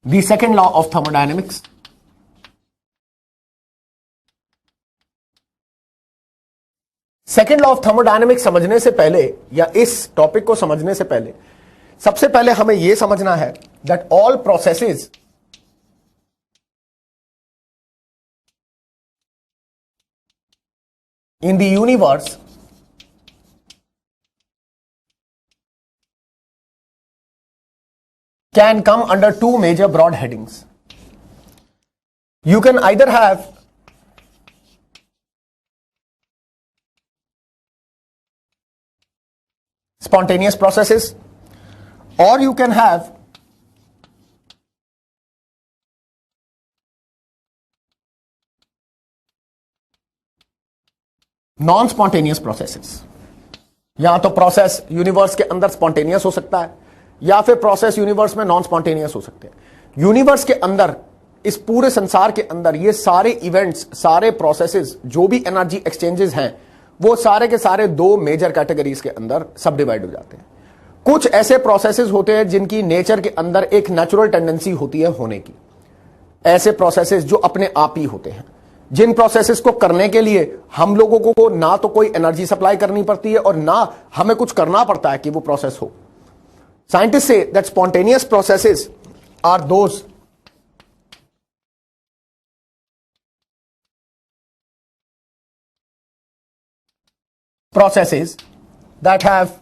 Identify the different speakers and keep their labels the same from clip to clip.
Speaker 1: The second law of thermodynamics. Second law of thermodynamics समझने से पहले या इस टॉपिक को समझने से पहले सबसे पहले हमें यह समझना है that all processes in the universe can come under two major broad headings. You can either have spontaneous processes or you can have non spontaneous processes. या तो प्रोसेस यूनिवर्स के अंदर स्पॉन्टेनियस हो सकता है या फिर प्रोसेस यूनिवर्स में नॉन स्पॉन्टेनियस हो सकते हैं। यूनिवर्स के अंदर, इस पूरे संसार के अंदर ये सारे इवेंट्स, सारे प्रोसेसेस, जो भी एनर्जी एक्सचेंजेस हैं, वो सारे के सारे दो मेजर कैटेगरीज के अंदर सब डिवाइड हो जाते हैं। कुछ ऐसे प्रोसेसेस होते हैं जिनकी नेचर के अंदर एक नेचुरल टेंडेंसी होती है होने की, ऐसे प्रोसेसेस जो अपने आप ही होते हैं, जिन प्रोसेसेस को करने के लिए हम लोगों को ना तो कोई एनर्जी सप्लाई करनी पड़ती है और ना हमें कुछ करना पड़ता है कि वो प्रोसेस हो। साइंटिस्ट से that spontaneous processes are those processes that have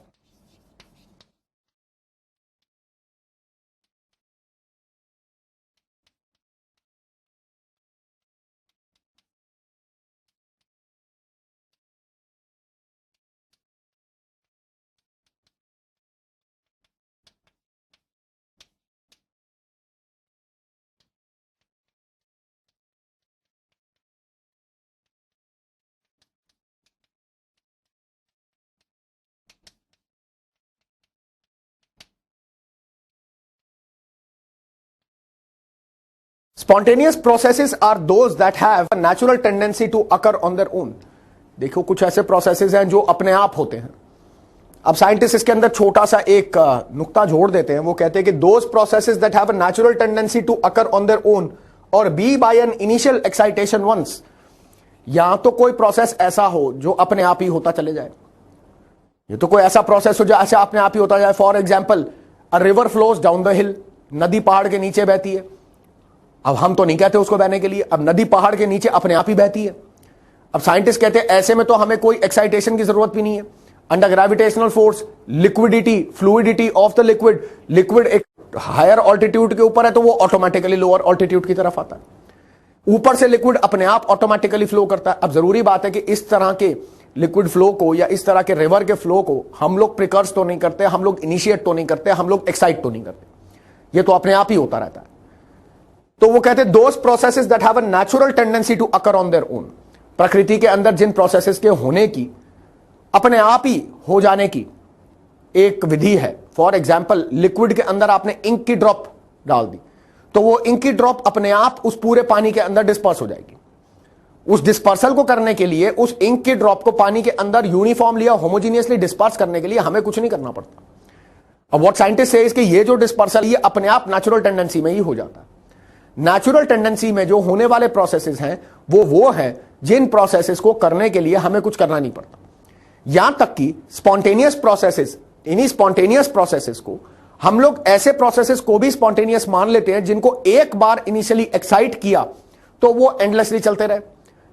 Speaker 1: spontaneous processes are those that have a natural tendency to occur on their own। देखो, कुछ ऐसे प्रोसेसेस हैं जो अपने आप होते हैं। अब साइंटिस्ट इसके अंदर छोटा सा एक नुक्ता जोड़ देते हैं। वो कहते हैं कि those processes that have a natural tendency to occur on their own or be by an initial excitation once। या तो कोई प्रोसेस ऐसा हो जो अपने आप ही होता चले जाए, ये तो कोई ऐसा प्रोसेस हो जो ऐसे अपने आप ही होता जाए। For example, a river flows down the hill. नदी पहाड़ के नीचे बहती है। अब हम तो नहीं कहते उसको बहने के लिए, अब नदी पहाड़ के नीचे अपने आप ही बहती है। अब साइंटिस्ट कहते हैं ऐसे में तो हमें कोई एक्साइटेशन की जरूरत भी नहीं है। Under gravitational force, liquidity, fluidity of the liquid, liquid एक हायर ऑल्टीट्यूड के ऊपर है तो वो ऑटोमेटिकली लोअर ऑल्टीट्यूड की तरफ आता है। ऊपर से लिक्विड अपने आप ऑटोमेटिकली फ्लो करता है। अब जरूरी बात है कि इस तरह के लिक्विड फ्लो को या इस तरह के रिवर के फ्लो को हम लोग प्रिकर्स तो नहीं करते, हम लोग इनिशिएट तो नहीं करते, हम लोग एक्साइट तो नहीं करते, ये तो अपने आप ही होता रहता है। तो वो कहते हैं those processes that have a natural tendency to occur on their own. प्रकृति के अंदर जिन प्रोसेसेस के होने की, अपने आप ही हो जाने की एक विधि है। फॉर एग्जाम्पल, लिक्विड के अंदर आपने इंक की ड्रॉप डाल दी तो वो इंक की ड्रॉप अपने आप उस पूरे पानी के अंदर डिस्पर्स हो जाएगी। उस डिस्पर्सल को करने के लिए, उस इंक की ड्रॉप को पानी के अंदर यूनिफॉर्मली या होमोजीनियसली डिस्पर्स करने के लिए हमें कुछ नहीं करना पड़ता। अब व्हाट साइंटिस्ट से इसके ये जो डिस्पर्सल ये अपने आप नेचुरल टेंडेंसी में ही हो जाता है। नेचुरल टेंडेंसी में जो होने वाले प्रोसेसेस हैं वो हैं जिन प्रोसेसेस को करने के लिए हमें कुछ करना नहीं पड़ता। यहां तक कि स्पॉन्टेनियस प्रोसेसेस, इन्हीं स्पॉन्टेनियस प्रोसेसेस को हम लोग ऐसे प्रोसेसेस को भी स्पॉन्टेनियस मान लेते हैं जिनको एक बार इनिशियली एक्साइट किया तो वो एंडलेसली चलते रहे।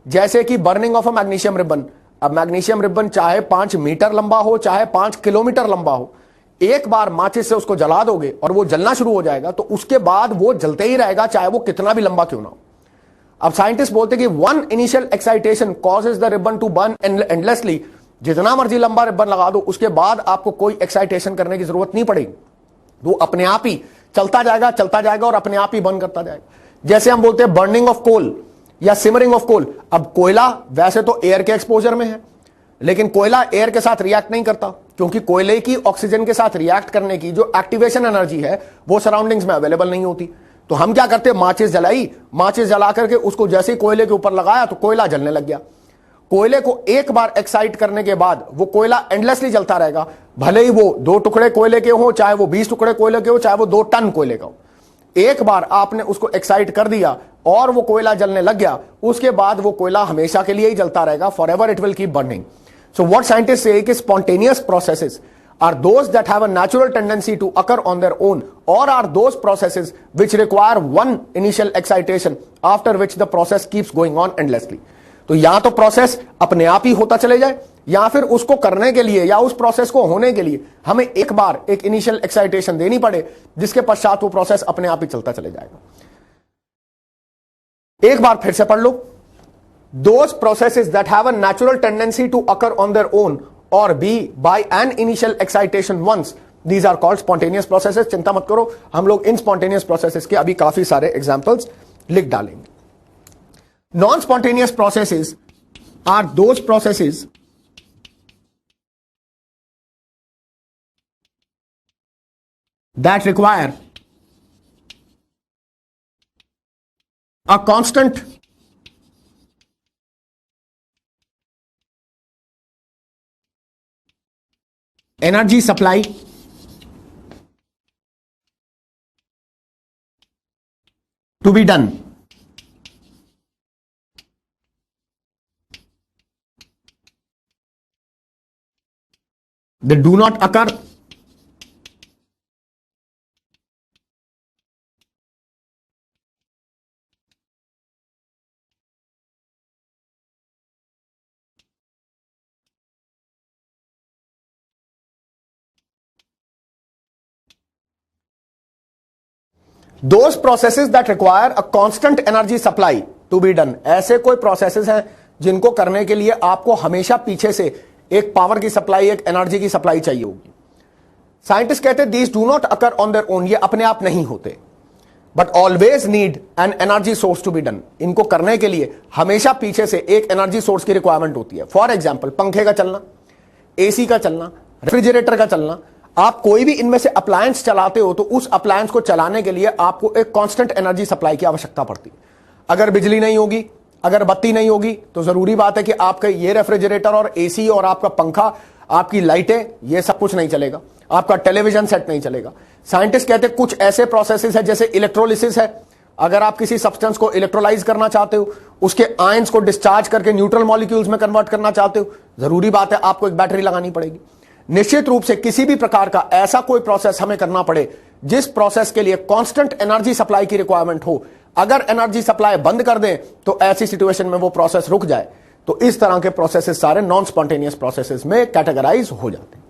Speaker 1: जैसे कि burning of a magnesium ribbon. अब मैग्नीशियम रिबन चाहे 5 मीटर लंबा हो चाहे 5 किलोमीटर लंबा हो, एक बार माचिस से उसको जला दोगे और वो जलना शुरू हो जाएगा तो उसके बाद वो जलते ही रहेगा, चाहे वो कितना भी लंबा क्यों ना हो। अब साइंटिस्ट बोलते हैं कि one initial excitation causes the ribbon to burn endlessly. जितना मर्जी लंबा रिबन लगा दो, उसके बाद आपको कोई एक्साइटेशन करने की जरूरत नहीं पड़ेगी, वो अपने आप ही चलता जाएगा और अपने आप ही बर्न करता जाएगा। जैसे हम बोलते हैं बर्निंग ऑफ कोल या सिमरिंग ऑफ कोल। अब कोयला वैसे तो एयर के एक्सपोजर में है, लेकिन कोयला एयर के साथ रिएक्ट नहीं करता क्योंकि कोयले की ऑक्सीजन के साथ रिएक्ट करने की जो एक्टिवेशन एनर्जी है वो सराउंडिंग्स में अवेलेबल नहीं होती। तो हम क्या करते हैं, माचिस जलाई, माचिस जला करके उसको जैसे ही कोयले के ऊपर लगाया तो कोयला जलने लग गया। कोयले को एक बार एक्साइट करने के बाद वो कोयला एंडलेसली जलता रहेगा, भले ही वो 2 टुकड़े कोयले के हो, चाहे वो 20 टुकड़े कोयले के हो, चाहे वो 2 टन कोयले का हो। एक बार आपने उसको एक्साइट कर दिया और वो कोयला जलने लग गया, उसके बाद वो कोयला हमेशा के लिए ही जलता रहेगा, for ever it will keep burning. So what scientist से कि spontaneous processes are those that have a natural tendency to occur on their own, or are those processes which require one initial excitation after which the process keeps going on endlessly. तो या तो process अपने आप ही होता चले जाए, या फिर उसको करने के लिए या उस प्रोसेस को होने के लिए हमें एक बार एक इनिशियल एक्साइटेशन देनी पड़े, जिसके पश्चात वो प्रोसेस अपने आप ही चलता चले जाएगा. एक बार फिर से पढ़ लो. Those processes that have a natural tendency to occur on their own or be by an initial excitation once, these are called spontaneous processes. चिंता मत करो, हम लोग इन spontaneous processes के अभी काफी सारे examples लिख डालेंगे. Non spontaneous processes are those processes that require a constant energy supply to be done. They do not occur those processes that require a constant energy supply to be done. ऐसे कोई processes हैं जिनको करने के लिए आपको हमेशा पीछे से एक पावर की सप्लाई, एक एनर्जी की सप्लाई चाहिए होगी. साइंटिस्ट कहते हैं these do not occur on their own, ये अपने आप नहीं होते, but always need an energy source to be done. इनको करने के लिए हमेशा पीछे से एक एनर्जी सोर्स की रिक्वायरमेंट होती है. फॉर एग्जाम्पल, पंखे का चलना, एसी का चलना, रेफ्रिजरेटर का चलना, आप कोई भी इनमें से अप्लायंस चलाते हो तो उस अप्लायंस को चलाने के लिए आपको एक कांस्टेंट एनर्जी सप्लाई की आवश्यकता पड़ती है. अगर बिजली नहीं होगी, अगर बत्ती नहीं होगी, तो जरूरी बात है कि आपका ये रेफ्रिजरेटर और एसी और आपका पंखा, आपकी लाइटें, ये सब कुछ नहीं चलेगा, आपका टेलीविजन सेट नहीं चलेगा. साइंटिस्ट कहते हैं कुछ ऐसे प्रोसेसेस है जैसे इलेक्ट्रोलिसिस है. अगर आप किसी सब्सटेंस को इलेक्ट्रोलाइज करना चाहते हो, उसके आयंस को डिस्चार्ज करके न्यूट्रल मॉलिक्यूल्स में कन्वर्ट करना चाहते हो, जरूरी बात है आपको एक बैटरी लगानी पड़ेगी. निश्चित रूप से किसी भी प्रकार का ऐसा कोई प्रोसेस हमें करना पड़े जिस प्रोसेस के लिए कांस्टेंट एनर्जी सप्लाई की रिक्वायरमेंट हो, अगर एनर्जी सप्लाई बंद कर दें तो ऐसी सिचुएशन में वो प्रोसेस रुक जाए. तो इस तरह के प्रोसेसेस सारे नॉन स्पॉन्टेनियस प्रोसेसेस में कैटेगराइज हो जाते हैं.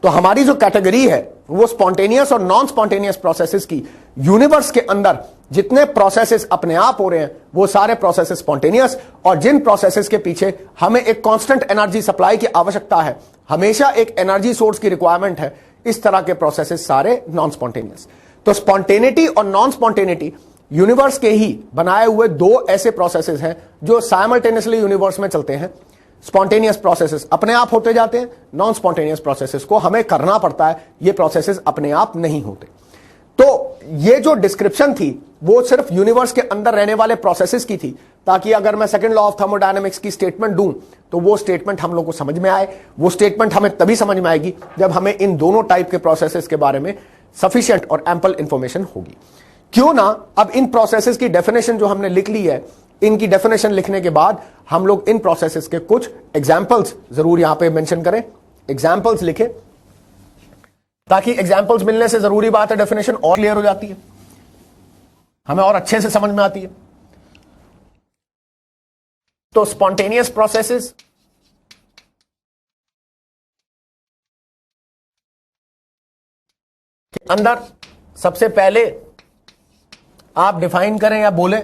Speaker 1: तो हमारी जो कैटेगरी है वो स्पॉन्टेनियस और नॉन स्पॉन्टेनियस प्रोसेसेस की. यूनिवर्स के अंदर जितने प्रोसेसेस अपने आप हो रहे हैं वो सारे प्रोसेसेस स्पॉन्टेनियस, और जिन प्रोसेसेस के पीछे हमें एक कांस्टेंट एनर्जी सप्लाई की आवश्यकता है, हमेशा एक एनर्जी सोर्स की रिक्वायरमेंट है, इस तरह के प्रोसेसेस सारे नॉन स्पॉन्टेनियस. तो स्पॉन्टेनिटी और नॉन स्पॉन्टेनिटी यूनिवर्स के ही बनाए हुए दो ऐसे प्रोसेसेस हैं जो साइमल्टेनियसली यूनिवर्स में चलते हैं. स्पॉन्टेनियस प्रोसेसेस अपने आप होते जाते हैं, नॉन स्पॉन्टेनियस प्रोसेसेस को हमें करना पड़ता है, ये प्रोसेसेस अपने आप नहीं होते. तो ये जो डिस्क्रिप्शन थी वो सिर्फ यूनिवर्स के अंदर रहने वाले प्रोसेसेस की थी, ताकि अगर मैं सेकंड लॉ ऑफ थर्मोडायनेमिक्स की स्टेटमेंट दूं तो वो स्टेटमेंट हम लोग को समझ में आए. वो स्टेटमेंट हमें तभी समझ में आएगी जब हमें इन दोनों टाइप के प्रोसेसेस के बारे में सफिशिएंट और एम्पल इंफॉर्मेशन होगी. क्यों ना अब इन प्रोसेसेस की डेफिनेशन जो हमने लिख ली है, इनकी डेफिनेशन लिखने के बाद हम लोग इन प्रोसेसेस के कुछ एग्जाम्पल्स जरूर यहां पे मेंशन करें. एग्जाम्पल्स लिखें, ताकि एग्जाम्पल्स मिलने से जरूरी बात है डेफिनेशन और क्लियर हो जाती है, हमें और अच्छे से समझ में आती है. तो स्पॉन्टेनियस प्रोसेसेस के अंदर सबसे पहले आप डिफाइन करें या बोले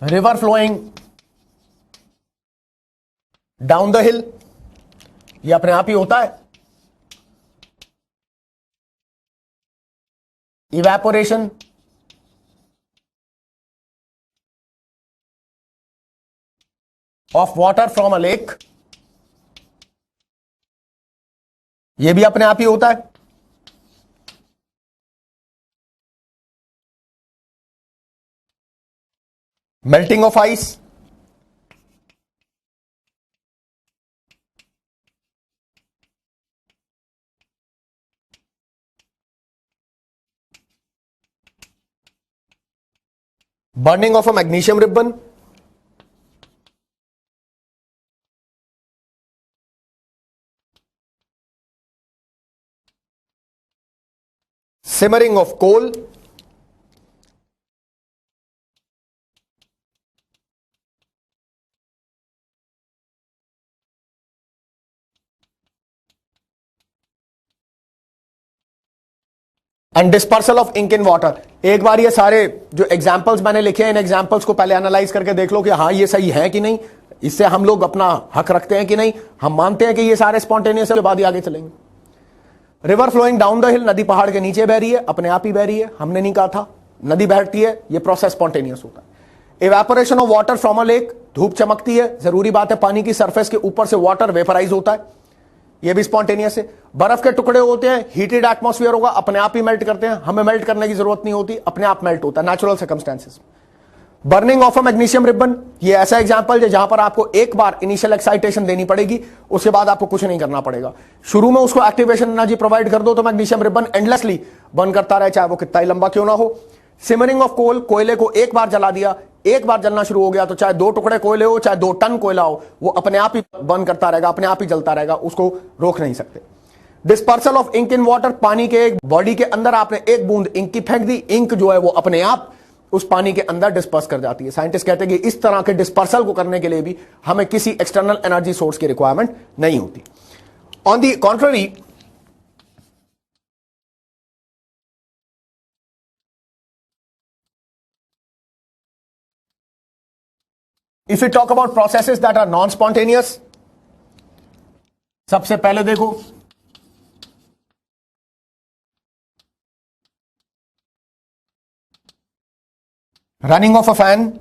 Speaker 1: river flowing down the hill, ये अपने आप ही होता है. Evaporation of water from a lake, ये भी अपने आप ही होता है. Melting of ice, burning of a magnesium ribbon, simmering of coal, and dispersal of ink in water. एक बार ये सारे जो एग्जाम्पल्स मैंने लिखे हैं, इन एग्जाम्पल्स को पहले एनालाइज करके देख लो कि हाँ ये सही है कि नहीं, इससे हम लोग अपना हक रखते हैं कि नहीं, हम मानते हैं कि ये सारे स्पॉन्टेनियस है, के बाद ही आगे चलेंगे। River flowing down the hill, नदी पहाड़ के नीचे बह रही है, अपने आप ही बह रही है, हमने नहीं कहा था। नदी बहती है, ये प्रोसेस स्पॉन्टेनियस होता है। Evaporation of water from a lake, धूप चमकती है, जरूरी बात है पानी की सरफेस के ऊपर से वाटर वेपराइज होता है, ये भी स्पॉन्टेनियस है। बर्फ के टुकड़े होते हैं, हीटेड एटमॉस्फेयर होगा, अपने आप ही मेल्ट करते हैं, हमें मेल्ट करने की जरूरत नहीं होती, अपने आप मेल्ट होता है natural circumstances. Burning of a magnesium ribbon, ये ऐसा एग्जांपल है जहां पर आपको एक बार इनिशियल एक्साइटेशन देनी पड़ेगी, उसके बाद आपको कुछ नहीं करना पड़ेगा। शुरू में उसको एक्टिवेशन एनर्जी प्रोवाइड कर दो तो मैग्नीशियम रिबन एंडलेसली बर्न करता रहे, चाहे वो कितना ही लंबा क्यों ना हो। सिमरिंग ऑफ कोल, कोयले को एक बार जला दिया, एक बार जलना शुरू हो गया तो चाहे 2 टुकड़े कोयले हो, चाहे 2 टन कोयला हो, वो अपने आप ही बर्न करता रहेगा, अपने आप ही जलता रहेगा, उसको रोक नहीं सकते। Dispersal of ink in water, पानी के एक बॉडी के अंदर आपने एक बूंद इंक की फेंक दी, इंक जो है वो अपने आप उस पानी के अंदर डिस्पर्स कर जाती है। साइंटिस्ट कहते हैं कि इस तरह के डिस्पर्सल को करने के लिए भी हमें किसी एक्सटर्नल एनर्जी सोर्स की रिक्वायरमेंट नहीं होती। On the contrary, if we talk about processes that are non-spontaneous, सबसे पहले देखो running of a fan,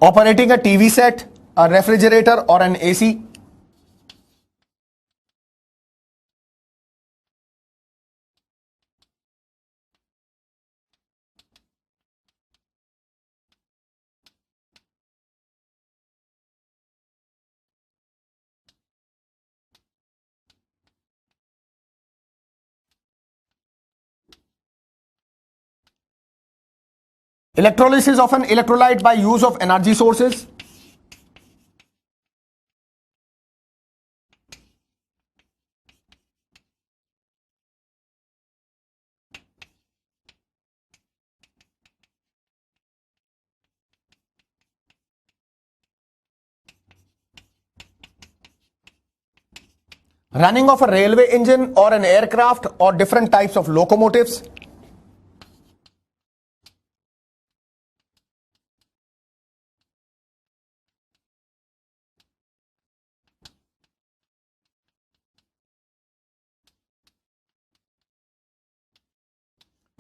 Speaker 1: operating a TV set, a refrigerator or an AC, electrolysis of an electrolyte by use of energy sources, running of a railway engine or an aircraft or different types of locomotives,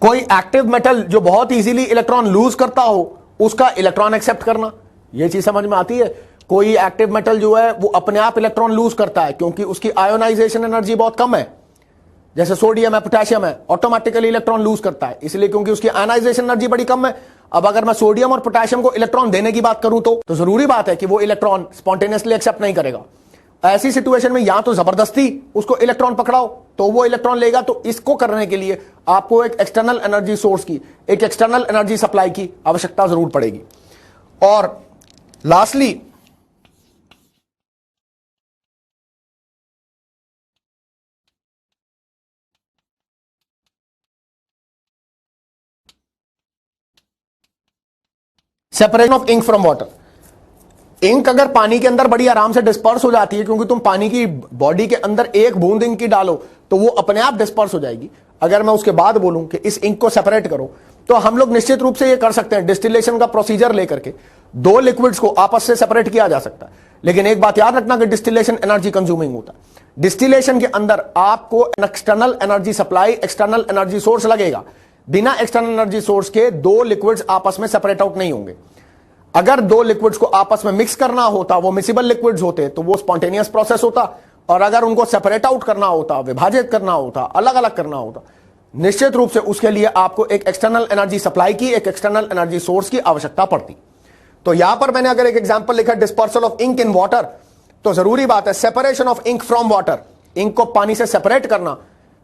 Speaker 1: कोई active metal जो बहुत easily electron lose करता हो उसका electron accept करना, यह चीज समझ में आती है। कोई एक्टिव मेटल जो है वो अपने आप इलेक्ट्रॉन लूज करता है क्योंकि उसकी आयोनाइजेशन एनर्जी बहुत कम है, जैसे सोडियम है, पोटेशियम है, ऑटोमेटिकली इलेक्ट्रॉन लूज करता है, इसलिए क्योंकि उसकी आयोनाइजेशन एनर्जी बड़ी कम है। अब अगर मैं सोडियम और पोटेशियम को इलेक्ट्रॉन देने की बात करूं तो जरूरी बात है कि वो इलेक्ट्रॉन स्पॉन्टेनियसली एक्सेप्ट नहीं करेगा। ऐसी सिचुएशन में या तो जबरदस्ती उसको इलेक्ट्रॉन पकड़ाओ तो वो इलेक्ट्रॉन लेगा, तो इसको करने के लिए आपको एक एक्सटर्नल एनर्जी सोर्स की, एक एक्सटर्नल एनर्जी सप्लाई की आवश्यकता जरूर पड़ेगी। और lastly separation of ink from water. Ink अगर पानी के अंदर बड़ी आराम से डिस्पर्स हो जाती है, क्योंकि तुम पानी की बॉडी के अंदर एक बूंद इंक की डालो तो वो अपने आप डिस्पर्स हो जाएगी। अगर मैं उसके बाद बोलूं कि इस इंक को सेपरेट करो तो हम लोग निश्चित रूप से ये कर सकते हैं, डिस्टिलेशन का प्रोसीजर लेकर के 2 लिक्विड्स को आपस से सेपरेट किया जा सकता है। लेकिन एक बात याद रखना कि डिस्टिलेशन एनर्जी कंज्यूमिंग होता है। डिस्टिलेशन के अंदर आपको external energy supply, external energy source लगेगा। बिना एक्सटर्नल एनर्जी सोर्स के 2 लिक्विड्स आपस में सेपरेट आउट नहीं होंगे। अगर 2 लिक्विड्स को आपस में मिक्स करना होता, वो मिसिबल लिक्विड्स होते, तो वो स्पॉन्टेनियस प्रोसेस होता। और अगर उनको सेपरेट आउट करना होता, विभाजित करना होता, अलग अलग करना होता, निश्चित रूप से उसके लिए आपको एक एक्सटर्नल एनर्जी सप्लाई की, एक एक्सटर्नल एनर्जी सोर्स की आवश्यकता पड़ती। तो यहां पर मैंने अगर एक एग्जांपल लिखा dispersal of ink in water, तो जरूरी बात है separation of ink from water, ink को पानी से सेपरेट करना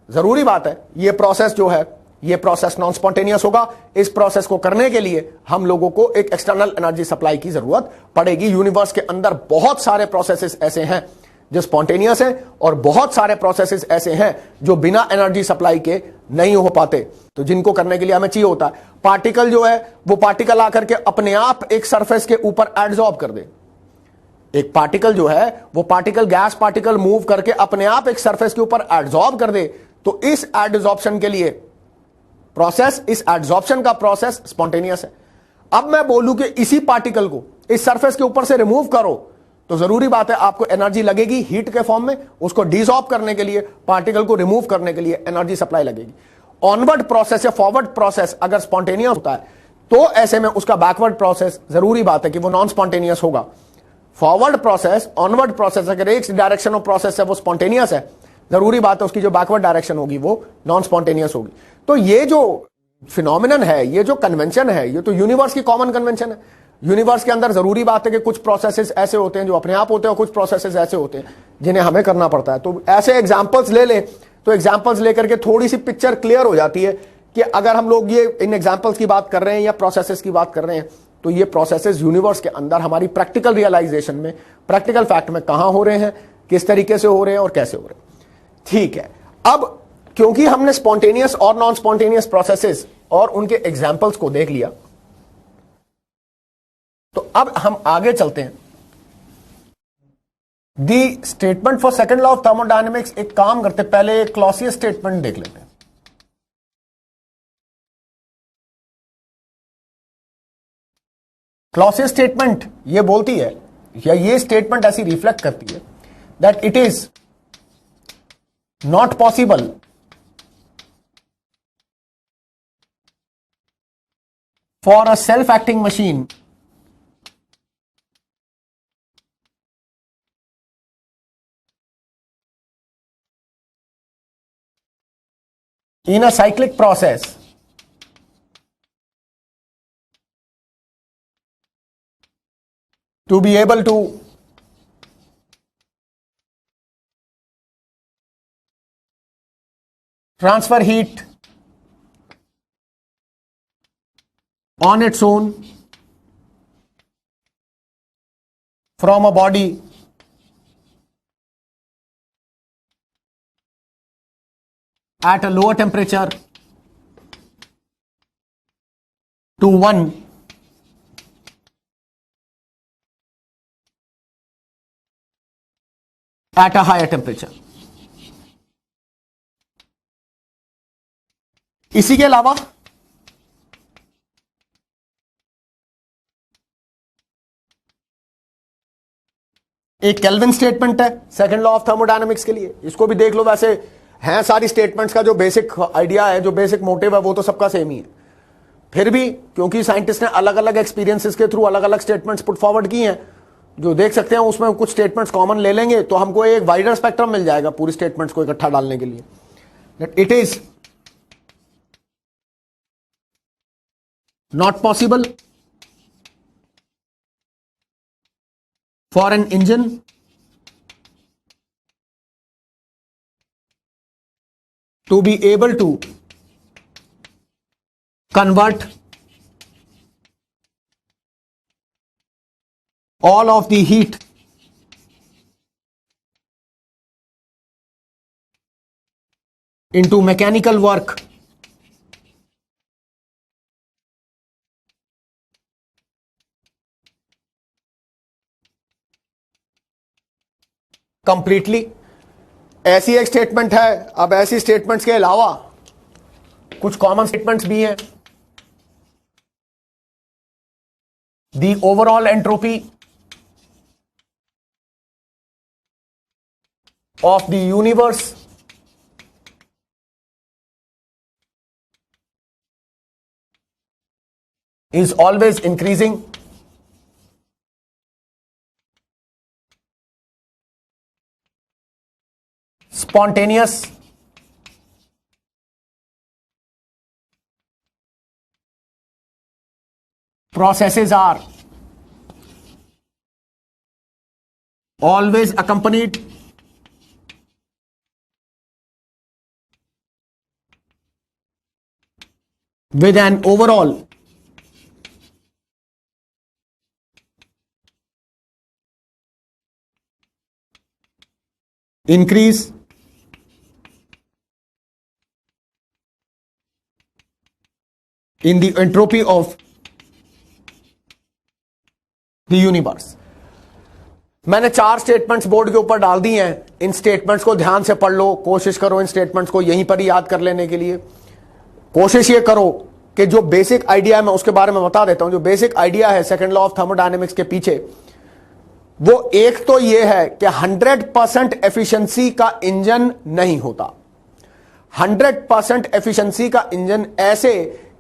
Speaker 1: जरूरी बात है। यह प्रोसेस जो है, यह प्रोसेस नॉन स्पॉन्टेनियस होगा। इस प्रोसेस को करने के लिए हम लोगों को एक एक्सटर्नल एनर्जी सप्लाई की जरूरत पड़ेगी। यूनिवर्स के अंदर बहुत सारे प्रोसेसेस ऐसे हैं जो स्पॉन्टेनियस हैं और बहुत सारे प्रोसेसेस ऐसे हैं जो बिना एनर्जी सप्लाई के नहीं हो पाते। तो जिनको करने के लिए हमें चाहिए होता है पार्टिकल जो है वो पार्टिकल आकर के अपने आप एक सरफेस के ऊपर एडजॉर्ब कर दे। एक पार्टिकल जो है वो पार्टिकल, गैस पार्टिकल मूव करके अपने आप एक सरफेस के ऊपर एडजॉर्ब कर दे। तो इस एडजॉर्प्शन के लिए प्रोसेस, इस एडजॉर्प्शन का प्रोसेस स्पॉन्टेनियस है। अब मैं बोलूं कि इसी पार्टिकल को इस सरफेस के ऊपर से रिमूव करो, तो जरूरी बात है आपको एनर्जी लगेगी हीट के फॉर्म में। उसको डिसॉल्व करने के लिए, पार्टिकल को रिमूव करने के लिए एनर्जी सप्लाई लगेगी। ऑनवर्ड प्रोसेस या फॉरवर्ड प्रोसेस अगर स्पॉन्टेनियस होता है तो ऐसे में उसका बैकवर्ड प्रोसेस जरूरी बात है कि वो नॉन स्पॉन्टेनियस होगा। फॉरवर्ड प्रोसेस, ऑनवर्ड प्रोसेस अगर एक डायरेक्शन ऑफ प्रोसेस है वो स्पॉन्टेनियस है, जरूरी बात है उसकी जो बैकवर्ड डायरेक्शन होगी वो नॉन स्पॉन्टेनियस होगी। तो ये जो फिनोमिनन है, ये जो कन्वेंशन है, ये तो यूनिवर्स की कॉमन कन्वेंशन है। यूनिवर्स के अंदर जरूरी बात है कि कुछ प्रोसेसेस ऐसे होते हैं जो अपने आप होते हैं और कुछ प्रोसेसेस ऐसे होते हैं जिन्हें हमें करना पड़ता है। तो ऐसे एग्जांपल्स ले लें तो एग्जांपल्स लेकर के थोड़ी सी पिक्चर क्लियर हो जाती है कि अगर हम लोग ये इन एग्जांपल्स की बात कर रहे हैं या प्रोसेसेस की बात कर रहे हैं तो ये प्रोसेसेस यूनिवर्स के अंदर हमारी प्रैक्टिकल रियलाइजेशन में, प्रैक्टिकल फैक्ट में कहां हो रहे हैं, किस तरीके से हो रहे हैं और कैसे हो रहे हैं। ठीक है, अब क्योंकि हमने स्पॉन्टेनियस और नॉन स्पॉन्टेनियस प्रोसेसेस और उनके एग्जांपल्स को देख लिया, तो अब हम आगे चलते हैं। The statement for second law of thermodynamics, एक काम करते पहले क्लॉसियस स्टेटमेंट देख लेते हैं। क्लॉसियस स्टेटमेंट ये बोलती है, या ये स्टेटमेंट ऐसी रिफ्लेक्ट करती है that it is not possible for a self acting machine in a cyclic process to be able to transfer heat on its own from a body at a lower temperature to one at a higher temperature। इसी के अलावा एक kelvin statement है second law of thermodynamics के लिए, इसको भी देख लो। वैसे हैं सारी स्टेटमेंट्स का जो बेसिक आइडिया है, जो बेसिक मोटिव है, वो तो सबका सेम ही है। फिर भी क्योंकि साइंटिस्ट ने अलग अलग एक्सपीरियंसेस के थ्रू अलग अलग स्टेटमेंट्स पुट फॉरवर्ड की हैं, जो देख सकते हैं उसमें कुछ स्टेटमेंट्स कॉमन ले लेंगे तो हमको एक वाइडर स्पेक्ट्रम मिल जाएगा पूरी स्टेटमेंट्स को इकट्ठा डालने के लिए। That it is not possible for an engine to be able to convert all of the heat into mechanical work completely। ऐसी एक स्टेटमेंट है। अब ऐसी स्टेटमेंट्स के अलावा कुछ कॉमन स्टेटमेंट्स भी हैं। The overall entropy of the universe is always increasing spontaneous processes are always accompanied with an overall increase in the entropy of the universe। मैंने 4 स्टेटमेंट्स बोर्ड के ऊपर डाल दिए हैं। इन स्टेटमेंट्स को ध्यान से पढ़ लो, कोशिश करो इन स्टेटमेंट्स को यहीं पर ही याद कर लेने के लिए। कोशिश ये करो कि जो बेसिक आइडिया है मैं उसके बारे में बता देता हूं। जो बेसिक आइडिया है सेकंड लॉ ऑफ थर्मोडायनेमिक्स के पीछे, वो एक तो ये है कि 100% एफिशिएंसी का इंजन नहीं होता। 100% एफिशिएंसी का इंजन ऐसे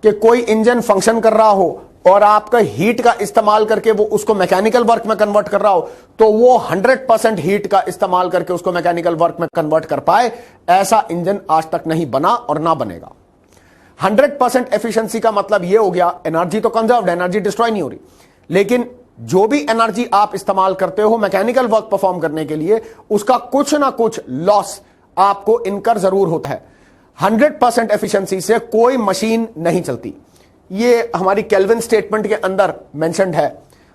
Speaker 1: कि कोई इंजन फंक्शन कर रहा हो और आपका हीट का इस्तेमाल करके वो उसको मैकेनिकल वर्क में कन्वर्ट कर रहा हो, तो वो 100% हीट का इस्तेमाल करके उसको मैकेनिकल वर्क में कन्वर्ट कर पाए, ऐसा इंजन आज तक नहीं बना और ना बनेगा। 100% एफिशिएंसी का मतलब ये हो गया एनर्जी तो कंजर्व्ड, एनर्जी डिस्ट्रॉय नहीं हो रही, लेकिन जो भी एनर्जी आप इस्तेमाल करते हो मैकेनिकल वर्क परफॉर्म करने के लिए, उसका कुछ ना कुछ लॉस आपको इनकर जरूर होता है। 100% एफिशिएंसी से कोई मशीन नहीं चलती। ये हमारी केल्विन स्टेटमेंट के अंदर मेंशन्ड है।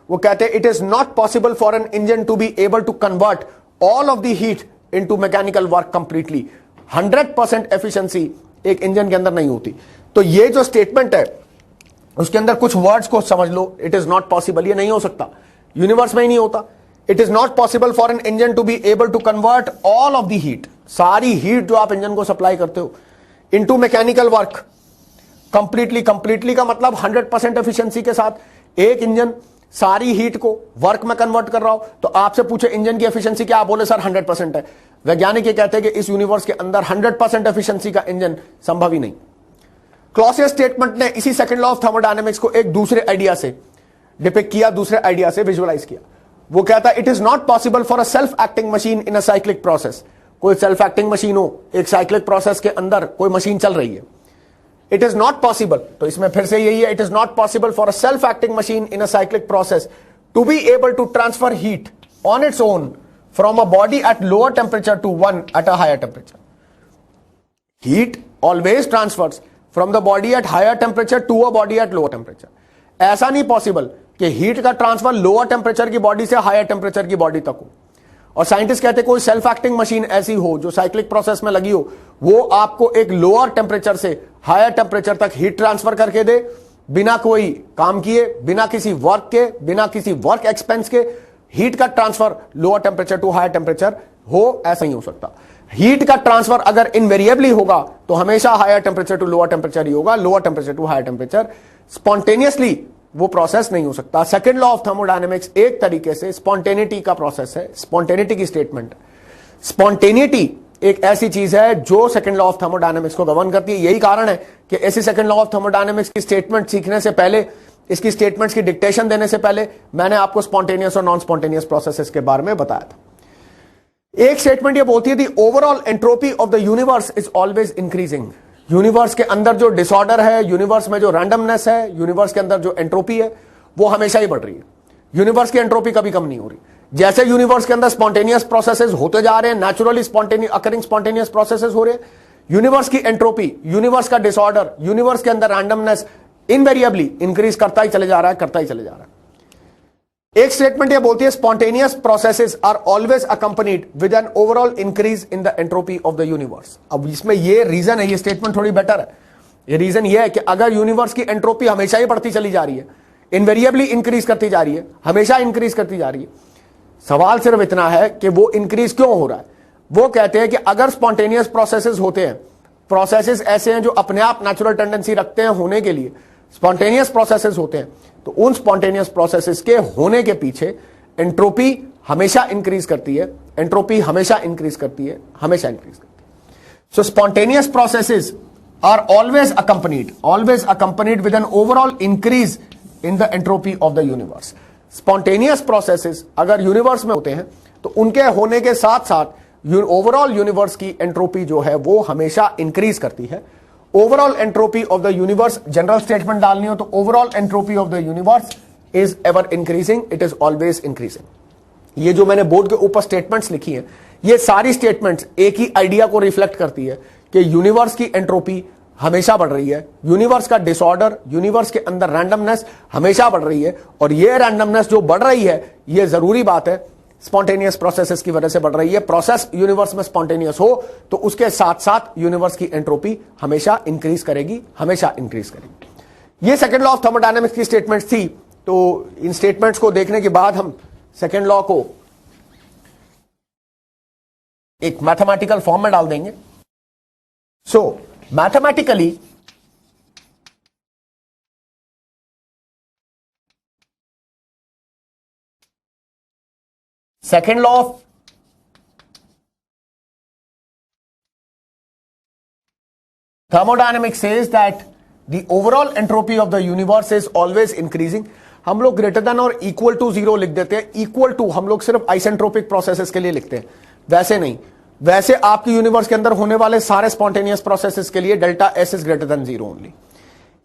Speaker 1: वो कहते हैं it is not possible for an engine to be able to convert all of the heat into mechanical work completely. 100% efficiency एक इंजन के अंदर नहीं होती। तो ये जो स्टेटमेंट है उसके अंदर कुछ वर्ड्स को समझ लो। इट इज नॉट पॉसिबल, ये नहीं हो सकता, यूनिवर्स में ही नहीं होता। It is not possible for an engine to be able to convert all of the heat, सारी हीट जो आप इंजन को सप्लाई करते हो, इनटू मैकेनिकल वर्क कंप्लीटली का मतलब 100% एफिशिएंसी के साथ एक इंजन सारी हीट को वर्क में कन्वर्ट कर रहा हो। तो आपसे पूछे इंजन की एफिशिएंसी क्या, आप बोले सर 100% है। वैज्ञानिक ये कहते हैं कि इस यूनिवर्स के अंदर 100% एफिशिएंसी का इंजन संभव ही नहीं। क्लॉसियस स्टेटमेंट ने इसी सेकंड लॉ ऑफ थर्मोडायनेमिक्स को एक दूसरे आइडिया से डिपिक्ट किया, दूसरे आइडिया से विजुअलाइज किया। वो कहता है it is not possible for a self acting machine in a cyclic process. कोई सेल्फ एक्टिंग मशीन हो, एक साइक्लिक प्रोसेस के अंदर कोई मशीन चल रही है, इट इज नॉट पॉसिबल, तो इसमें फिर से यही है, it is not possible for a self acting machine in a cyclic process to be able to transfer heat on its own from a body at lower temperature to one at a higher temperature. Heat always transfers from the body at higher temperature to a body at lower temperature. ऐसा नहीं possible कि heat का transfer lower temperature की body से higher temperature की body तक हो। और साइंटिस्ट कहते हैं कोई सेल्फ एक्टिंग मशीन ऐसी हो जो साइक्लिक प्रोसेस में लगी हो, वो आपको एक लोअर टेम्परेचर से हायर टेम्परेचर तक हीट ट्रांसफर करके दे, बिना कोई काम किए, बिना किसी वर्क के, बिना किसी वर्क एक्सपेंस के हीट का transfer lower temperature to higher temperature हो, ऐसा नहीं हो सकता। हीट का ट्रांसफर अगर इनवेरिएबली होगा तो हमेशा higher temperature to lower temperature ही होगा, lower temperature to higher temperature. Spontaneously वो प्रोसेस नहीं हो सकता। सेकंड लॉ ऑफ थर्मोडायनेमिक्स एक तरीके से स्पॉन्टेनिटी का प्रोसेस है, स्पॉन्टेनिटी की स्टेटमेंट। स्पॉन्टेनिटी एक ऐसी चीज है जो सेकंड लॉ ऑफ थर्मोडायनेमिक्स को गवर्न करती है। यही कारण है कि ऐसी सेकंड लॉ ऑफ थर्मोडायनेमिक्स की स्टेटमेंट सीखने से पहले, इसकी स्टेटमेंट्स की डिक्टेशन देने से पहले मैंने आपको स्पॉन्टेनियस और नॉन स्पॉन्टेनियस प्रोसेसेस के बारे में बताया था। एक स्टेटमेंट ये बोलती है the overall entropy of the universe is always increasing. Universe के अंदर जो डिसऑर्डर है, यूनिवर्स में जो रैंडमनेस है, यूनिवर्स के अंदर जो एंट्रोपी है, वो हमेशा ही बढ़ रही है। यूनिवर्स की एंट्रोपी कभी कम नहीं हो रही। जैसे यूनिवर्स के अंदर स्पॉन्टेनियस प्रोसेसेस होते जा रहे हैं, नेचुरली अकरिंग स्पॉन्टेनियस प्रोसेसेस हो रहे हैं, यूनिवर्स की एंट्रोपी, यूनिवर्स का डिसऑर्डर, यूनिवर्स के अंदर रैंडमनेस इनवेरिएबली इंक्रीज करता ही चले जा रहा है, करता ही चले जा रहा है। एक स्टेटमेंट ये बोलती है spontaneous processes are always accompanied with an overall increase in the entropy of the universe. अब इसमें ये रीजन है, ये स्टेटमेंट थोड़ी बेटर है। ये रीजन ये है कि अगर यूनिवर्स की एंट्रोपी हमेशा ही बढ़ती चली जा रही है, इनवेरिएबली इंक्रीज करती जा रही है, हमेशा इंक्रीज करती जा रही है, सवाल सिर्फ इतना है कि वो इंक्रीज क्यों हो रहा है। वो कहते हैं कि अगर स्पॉन्टेनियस प्रोसेसेस होते हैं, प्रोसेसेस ऐसे हैं जो अपने आप नेचुरल टेंडेंसी रखते हैं होने के लिए, स्पॉन्टेनियस प्रोसेसेस होते हैं, तो उन स्पॉन्टेनियस प्रोसेसेस के होने के पीछे एंट्रोपी हमेशा इंक्रीज करती है, एंट्रोपी हमेशा इंक्रीज करती है, हमेशा इंक्रीज करती है। So spontaneous processes are always accompanied with an overall increase in the entropy of the universe. Spontaneous processes अगर यूनिवर्स में होते हैं तो उनके होने के साथ साथ ओवरऑल यूनिवर्स की एंट्रोपी जो है वो हमेशा इंक्रीज करती है, overall entropy of the universe, general statement डालनी हो तो overall entropy of the universe is ever increasing, it is always increasing. ये जो मैंने बोर्ड के ऊपर स्टेटमेंट्स लिखी हैं, ये सारी स्टेटमेंट्स एक ही आइडिया को रिफ्लेक्ट करती है कि यूनिवर्स की एंट्रोपी हमेशा बढ़ रही है, यूनिवर्स का डिसऑर्डर, यूनिवर्स के अंदर रैंडमनेस हमेशा बढ़ रही है, और ये रैंडमनेस जो बढ़ रही है, ये जरूरी बात है स्पॉन्टेनियस प्रोसेसेस की वजह से बढ़ रही है। प्रोसेस यूनिवर्स में स्पॉन्टेनियस हो तो उसके साथ साथ यूनिवर्स की एंट्रोपी हमेशा इंक्रीज करेगी, हमेशा इंक्रीज करेगी। ये सेकंड लॉ ऑफ थर्मोडायनेमिक्स की स्टेटमेंट्स थी। तो इन स्टेटमेंट्स को देखने के बाद हम सेकंड लॉ को एक मैथमेटिकल फॉर्म में डाल देंगे। सो mathematically second law of thermodynamics says that the overall entropy of the universe is always increasing। हम लोग ग्रेटर देन और इक्वल टू जीरो लिख देते हैं, इक्वल टू हम लोग सिर्फ आइसेंट्रोपिक प्रोसेसेस के लिए लिखते हैं, वैसे नहीं। वैसे आपके यूनिवर्स के अंदर होने वाले सारे स्पॉन्टेनियस प्रोसेसेस के लिए delta S is greater than zero only.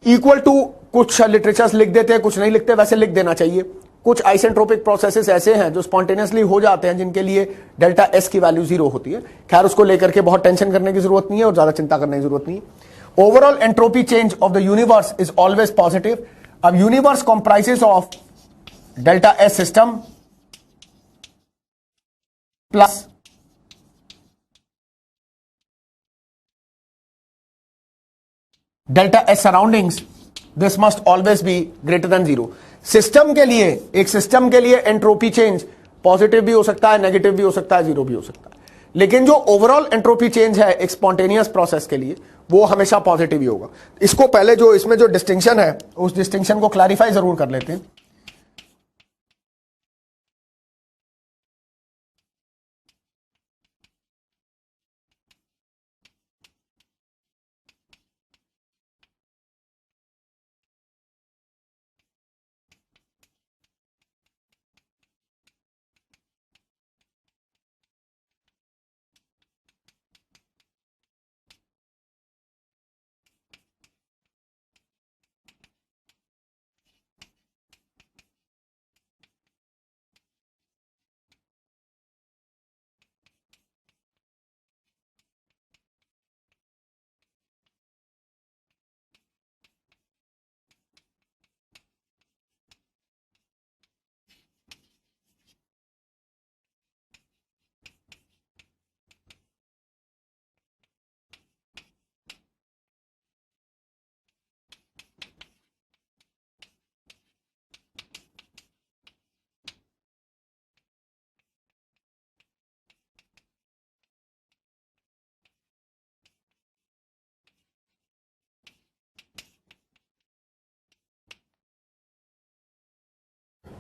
Speaker 1: Equal to कुछ लिटरेचर्स लिख देते हैं, कुछ नहीं लिखते, वैसे लिख देना चाहिए। कुछ आइसेंट्रोपिक प्रोसेसेस ऐसे हैं जो स्पॉन्टेनियसली हो जाते हैं, जिनके लिए डेल्टा एस की वैल्यू जीरो होती है। खैर, उसको लेकर के बहुत टेंशन करने की जरूरत नहीं है और ज्यादा चिंता करने की जरूरत नहीं है। Overall entropy change of the universe is always positive. अब universe comprises of delta S system plus delta S surroundings, this must always be greater than zero. System के लिए, एक सिस्टम के लिए एंट्रोपी चेंज पॉजिटिव भी हो सकता है, नेगेटिव भी हो सकता है, जीरो भी हो सकता है, लेकिन जो ओवरऑल एंट्रोपी चेंज है एक स्पॉन्टेनियस प्रोसेस के लिए, वो हमेशा पॉजिटिव ही होगा। इसको पहले जो इसमें जो डिस्टिंक्शन है, उस डिस्टिंक्शन को क्लैरिफाई जरूर कर लेते हैं।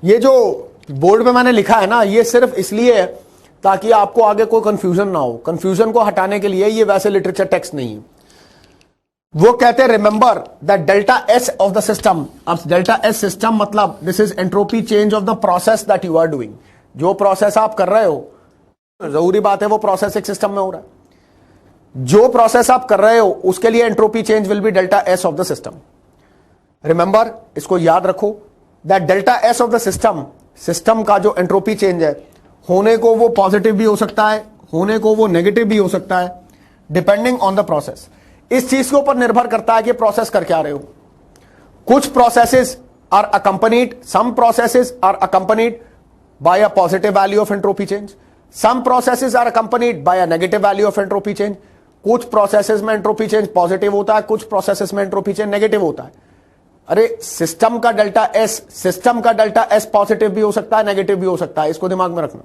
Speaker 1: ये जो बोर्ड में मैंने लिखा है ना, ये सिर्फ इसलिए है ताकि आपको आगे कोई कंफ्यूजन ना हो। कंफ्यूजन को हटाने के लिए, ये वैसे लिटरेचर टेक्स्ट नहीं है। वो कहते हैं remember that delta S of the system. अब डेल्टा एस सिस्टम मतलब this is entropy change of the process that you are doing. जो प्रोसेस आप कर रहे हो, जरूरी बात है वो प्रोसेस एक सिस्टम में हो रहा है। जो प्रोसेस आप कर रहे हो उसके लिए entropy change will be delta S of the system. Remember, इसको याद रखो that delta S of the system, system का जो एंट्रोपी चेंज है, होने को वो पॉजिटिव भी हो सकता है, होने को वो नेगेटिव भी हो सकता है, डिपेंडिंग ऑन द प्रोसेस। इस चीज के ऊपर निर्भर करता है कि प्रोसेस कर क्या रहे हो। कुछ processes are accompanied, some processes are accompanied by a positive value of entropy change, some processes are accompanied by a negative value of entropy change. कुछ प्रोसेसेस में एंट्रोपी चेंज पॉजिटिव होता है, कुछ प्रोसेसेस में एंट्रोपी चेंज नेगेटिव होता है। अरे system का डेल्टा एस पॉजिटिव भी हो सकता है, नेगेटिव भी हो सकता है, इसको दिमाग में रखना।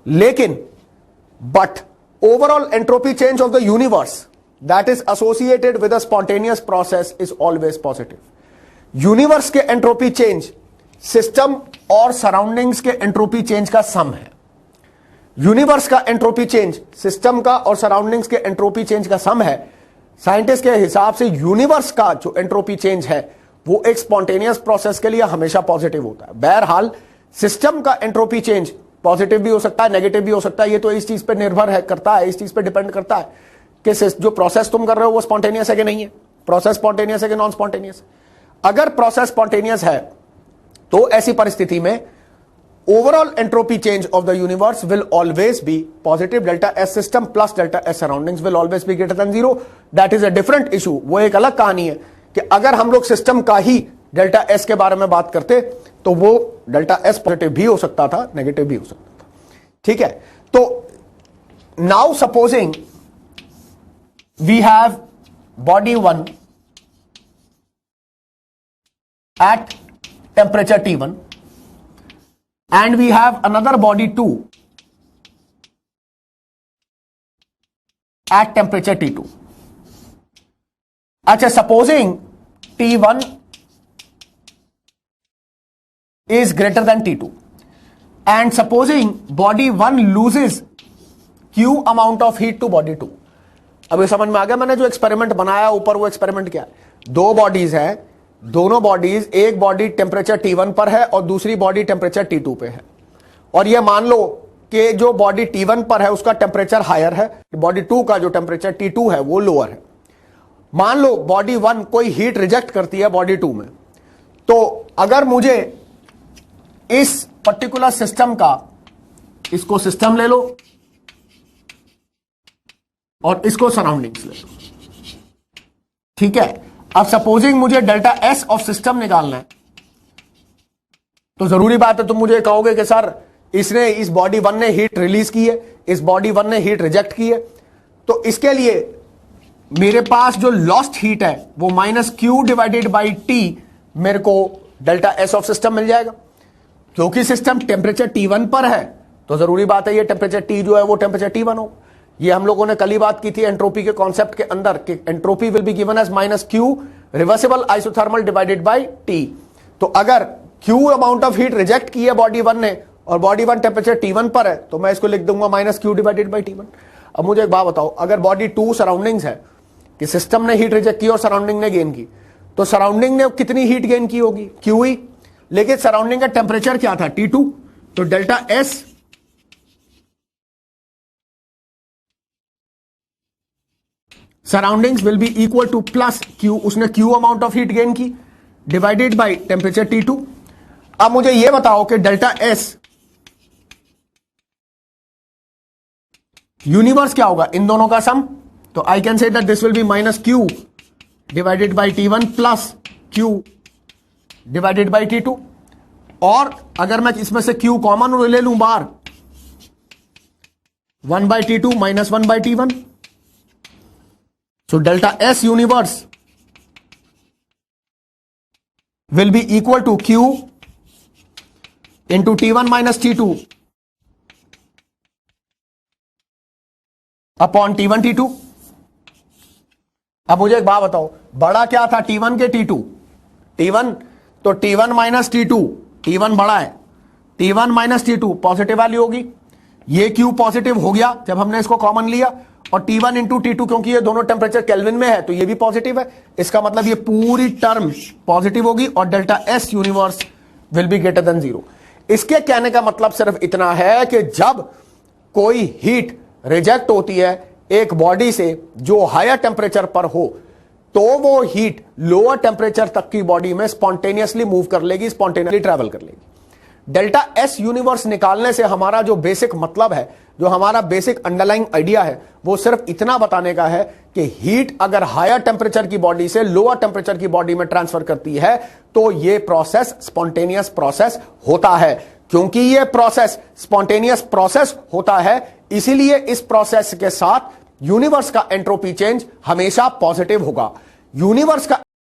Speaker 1: लेकिन but overall entropy change of the universe that is associated with a spontaneous process is always positive. Universe के एंट्रोपी चेंज सिस्टम और सराउंडिंग्स के एंट्रोपी चेंज का सम है। यूनिवर्स का एंट्रोपी चेंज सिस्टम का और सराउंडिंग्स के एंट्रोपी चेंज का सम है। साइंटिस्ट के हिसाब से यूनिवर्स का जो एंट्रोपी चेंज है वो एक स्पॉन्टेनियस प्रोसेस के लिए हमेशा पॉजिटिव होता है। बहरहाल सिस्टम का एंट्रोपी चेंज पॉजिटिव भी हो सकता है, नेगेटिव भी हो सकता है। ये तो इस चीज पे निर्भर है, करता है, इस चीज पे डिपेंड करता है कि जो प्रोसेस तुम कर रहे हो वो स्पॉन्टेनियस है कि नहीं है, प्रोसेस स्पॉन्टेनियस है कि नॉन स्पॉन्टेनियस। अगर प्रोसेस स्पॉन्टेनियस है तो ऐसी परिस्थिति में overall entropy change of the universe will always be positive. Delta S system plus delta S surroundings will always be greater than zero. That is a different issue, वो एक अलग कहानी है कि अगर हम लोग सिस्टम का ही डेल्टा एस के बारे में बात करते तो वो डेल्टा एस पॉजिटिव भी हो सकता था, नेगेटिव भी हो सकता था। ठीक है, तो now supposing we have body 1 at temperature T1 and we have another body 2 at temperature T2. अच्छा, supposing T1 is greater than T2 and supposing body 1 loses Q amount of heat to body 2. अब ये समझ में आ गया मैंने जो experiment बनाया ऊपर, वो एक्सपेरिमेंट क्या है? दो बॉडीज हैं, दोनों बॉडीज, एक बॉडी टेम्परेचर T1 पर है और दूसरी बॉडी टेम्परेचर T2 पे है, और ये मान लो कि जो बॉडी T1 पर है उसका टेम्परेचर हायर है, बॉडी 2 का जो टेम्परेचर T2 है वो लोअर है। मान लो बॉडी 1 कोई हीट रिजेक्ट करती है बॉडी 2 में, तो अगर मुझे इस पर्टिकुलर सिस्टम का, इसको सिस्टम ले लो और इसको सराउंडिंग्स ले लो, ठीक है। अब सपोजिंग मुझे डेल्टा एस ऑफ सिस्टम निकालना है, तो जरूरी बात है तुम मुझे कहोगे कि सर इसने, इस बॉडी 1 ने हीट रिलीज की है, इस बॉडी 1 ने हीट रिजेक्ट की है, तो इसके लिए मेरे पास जो लॉस्ट हीट है वो minus Q divided by T मेरे को डेल्टा एस ऑफ सिस्टम मिल जाएगा। क्योंकि सिस्टम टेम्परेचर T1 पर है तो जरूरी बात है ये टेम्परेचर T जो है वो टेम्परेचर T1 हो। ये हम लोगों ने कल ही बात की थी एंट्रोपी के कॉन्सेप्ट के अंदर कि entropy will be given as minus Q reversible isothermal divided by T. तो अगर Q amount of heat reject की है बॉडी 1 ने और बॉडी 1 टेम्परेचर T1 पर है, तो मैं इसको लिख दूंगा minus Q divided by T1। अब मुझे एक बात बताओ, अगर बॉडी 2 सराउंडिंग्स है कि सिस्टम ने हीट रिजेक्ट की और सराउंडिंग ने गेन की, तो सराउंडिंग ने कितनी हीट गेन की होगी? क्यू ही, लेकिन सराउंडिंग का टेम्परेचर क्या था? T2। तो delta S surroundings will be equal to plus Q, उसने Q amount of heat gain की, डिवाइडेड बाय टेम्परेचर T2। अब मुझे यह बताओ कि डेल्टा एस यूनिवर्स क्या होगा इन दोनों का सम? तो I can say that this will be minus Q divided by T1 plus Q divided by T2। और अगर मैं इसमें से क्यू कॉमन ले लूं बाहर, 1 by T2 minus 1 by T1। So delta S universe will be equal to Q into T1 minus T2 upon T1 T2। अब मुझे एक बात बताओ, बड़ा क्या था T1 के T2? T1, तो T1 माइनस T2, T1 बड़ा है, T1 minus T2 positive value होगी। ये Q पॉजिटिव हो गया जब हमने इसको कॉमन लिया, और T1 इंटू T2 क्योंकि ये दोनों टेम्परेचर केल्विन में है तो ये भी पॉजिटिव है, इसका मतलब ये पूरी टर्म पॉजिटिव होगी और delta S universe will be greater than zero. इसके कहने का मतलब सिर्फ इतना है कि जब कोई हीट रिजेक्ट होती है एक बॉडी से जो हायर टेम्परेचर पर हो, तो वो हीट लोअर टेम्परेचर तक की बॉडी में स्पॉन्टेनियसली मूव कर लेगी, स्पॉन्टेनियसली ट्रेवल कर लेगी। डेल्टा एस यूनिवर्स निकालने से हमारा जो बेसिक मतलब है, जो हमारा बेसिक अंडरलाइंग आइडिया है, वो सिर्फ इतना बताने का है कि हीट अगर हायर टेम्परेचर की बॉडी से लोअर टेम्परेचर की बॉडी में ट्रांसफर करती है तो ये प्रोसेस स्पॉन्टेनियस प्रोसेस होता है। क्योंकि ये प्रोसेस स्पॉन्टेनियस प्रोसेस होता है, इसीलिए इस प्रोसेस के साथ यूनिवर्स का एंट्रोपी चेंज हमेशा पॉजिटिव होगा। यूनिवर्स का